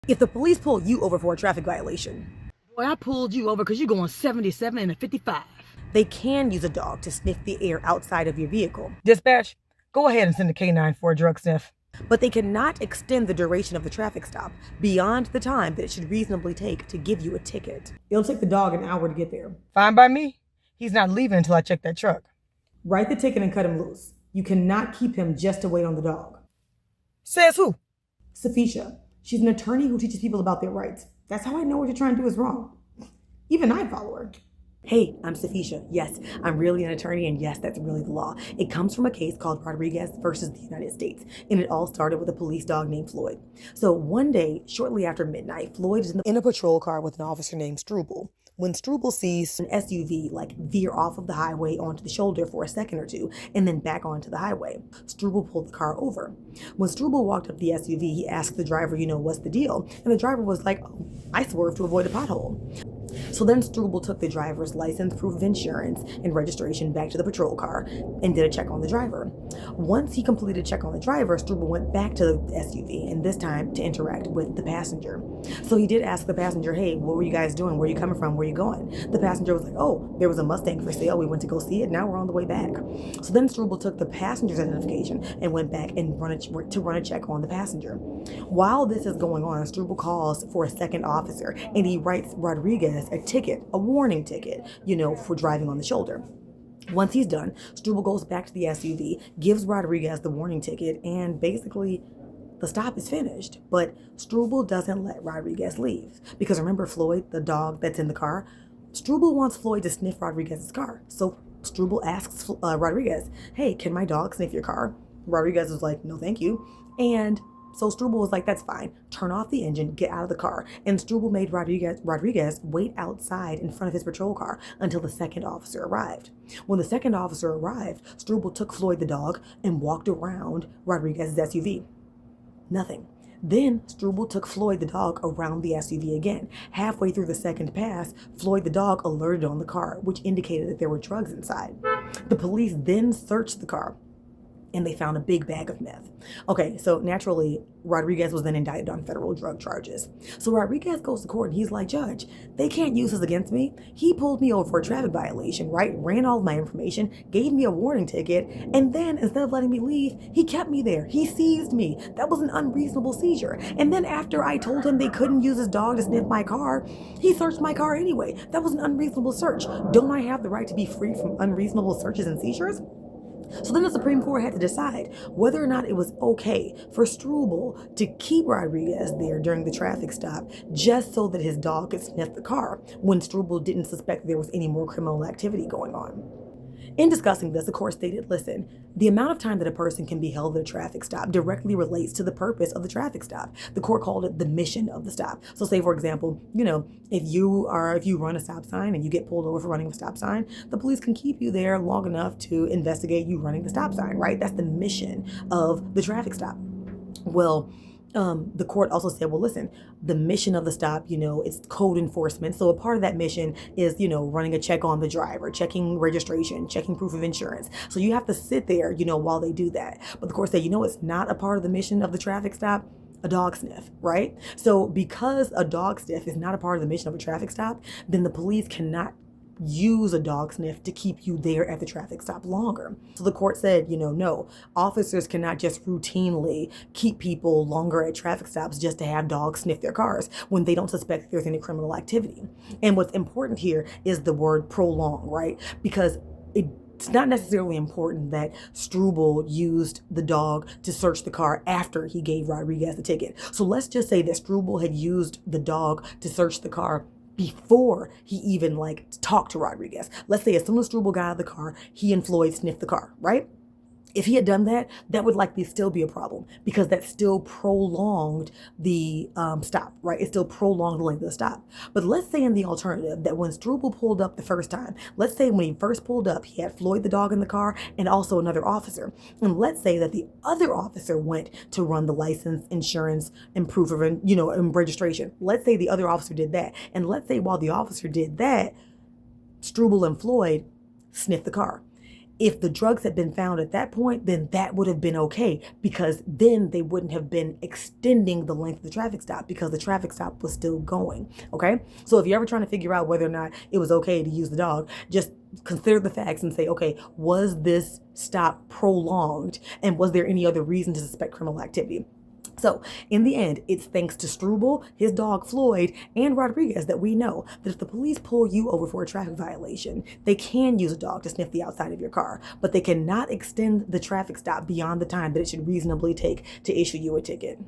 If the police pull you over for a traffic violation, Boy, I pulled you over because you're going 77 and a 55. they can use a dog to sniff the air outside of your vehicle. Dispatch, go ahead and send a K9 for a drug sniff. But they cannot extend the duration of the traffic stop beyond the time that it should reasonably take to give you a ticket. It'll take the dog an hour to get there. Fine by me. He's not leaving until I check that truck. Write the ticket and cut him loose. You cannot keep him just to wait on the dog. Says who? Safisha. She's an attorney who teaches people about their rights. That's how I know what you're trying to do is wrong. Even I follow her. Hey, I'm Safisha. Yes, I'm really an attorney, and yes, that's really the law. It comes from a case called Rodriguez versus the United States, and it all started with a police dog named Floyd. So one day, shortly after midnight, Floyd is in a patrol car with an officer named Struble. When Struble sees an SUV veer off of the highway onto the shoulder for a second or two and then back onto the highway, Struble pulled the car over. When Struble walked up the SUV, he asked the driver, what's the deal? And the driver was like, oh, I swerved to avoid a pothole. So then Struble took the driver's license, proof of insurance, and registration back to the patrol car and did a check on the driver. Once he completed a check on the driver, Struble went back to the SUV, and this time to interact with the passenger. So he did ask the passenger, hey, what were you guys doing? Where are you coming from? Where are you going? The passenger was like, oh, there was a Mustang for sale. We went to go see it. Now we're on the way back. So then Struble took the passenger's identification and went back and run a check on the passenger. While this is going on, Struble calls for a second officer, and he writes Rodriguez a ticket, a warning ticket, for driving on the shoulder. Once he's done, Struble goes back to the SUV, gives Rodriguez the warning ticket, and basically the stop is finished. But Struble doesn't let Rodriguez leave. Because remember Floyd, the dog that's in the car? Struble wants Floyd to sniff Rodriguez's car. So Struble asks Rodriguez, hey, can my dog sniff your car? Rodriguez was like, no, thank you. And so Struble was like, that's fine. Turn off the engine, get out of the car. And Struble made Rodriguez wait outside in front of his patrol car until the second officer arrived. When the second officer arrived, Struble took Floyd the dog and walked around Rodriguez's SUV. Nothing. Then Struble took Floyd the dog around the SUV again. Halfway through the second pass, Floyd the dog alerted on the car, which indicated that there were drugs inside. The police then searched the car, and they found a big bag of meth. Okay, so naturally, Rodriguez was then indicted on federal drug charges. So Rodriguez goes to court and he's like, Judge, they can't use this against me. He pulled me over for a traffic violation, right? Ran all of my information, gave me a warning ticket, and then instead of letting me leave, he kept me there. He seized me. That was an unreasonable seizure. And then after I told him they couldn't use his dog to sniff my car, he searched my car anyway. That was an unreasonable search. Don't I have the right to be free from unreasonable searches and seizures? So then the Supreme Court had to decide whether or not it was okay for Struble to keep Rodriguez there during the traffic stop just so that his dog could sniff the car when Struble didn't suspect there was any more criminal activity going on. In discussing this, the court stated, listen, the amount of time that a person can be held at a traffic stop directly relates to the purpose of the traffic stop. The court called it the mission of the stop. So say, for example, if you run a stop sign and you get pulled over for running a stop sign, the police can keep you there long enough to investigate you running the stop sign, right? That's the mission of the traffic stop. Well, the court also said, well, listen, the mission of the stop, it's code enforcement. So a part of that mission is, running a check on the driver, checking registration, checking proof of insurance. So you have to sit there, while they do that. But the court said, it's not a part of the mission of the traffic stop, a dog sniff, right? So because a dog sniff is not a part of the mission of a traffic stop, then the police cannot use a dog sniff to keep you there at the traffic stop longer. So the court said, no, officers cannot just routinely keep people longer at traffic stops just to have dogs sniff their cars when they don't suspect there's any criminal activity. And what's important here is the word prolong, right? Because it's not necessarily important that Struble used the dog to search the car after he gave Rodriguez the ticket. So let's just say that Struble had used the dog to search the car before he even talked to Rodriguez. Let's say as soon as Struble got out of the car, he and Floyd sniffed the car, right? If he had done that, that would likely still be a problem because that still prolonged the stop, right? It still prolonged the length of the stop. But let's say in the alternative that when Struble pulled up the first time, let's say when he first pulled up, he had Floyd the dog in the car and also another officer. And let's say that the other officer went to run the license, insurance, and proof of, and registration. Let's say the other officer did that. And let's say while the officer did that, Struble and Floyd sniffed the car. If the drugs had been found at that point, then that would have been okay, because then they wouldn't have been extending the length of the traffic stop because the traffic stop was still going. Okay. So if you're ever trying to figure out whether or not it was okay to use the dog, just consider the facts and say, okay, was this stop prolonged, and was there any other reason to suspect criminal activity? So in the end, it's thanks to Struble, his dog Floyd, and Rodriguez that we know that if the police pull you over for a traffic violation, they can use a dog to sniff the outside of your car, but they cannot extend the traffic stop beyond the time that it should reasonably take to issue you a ticket.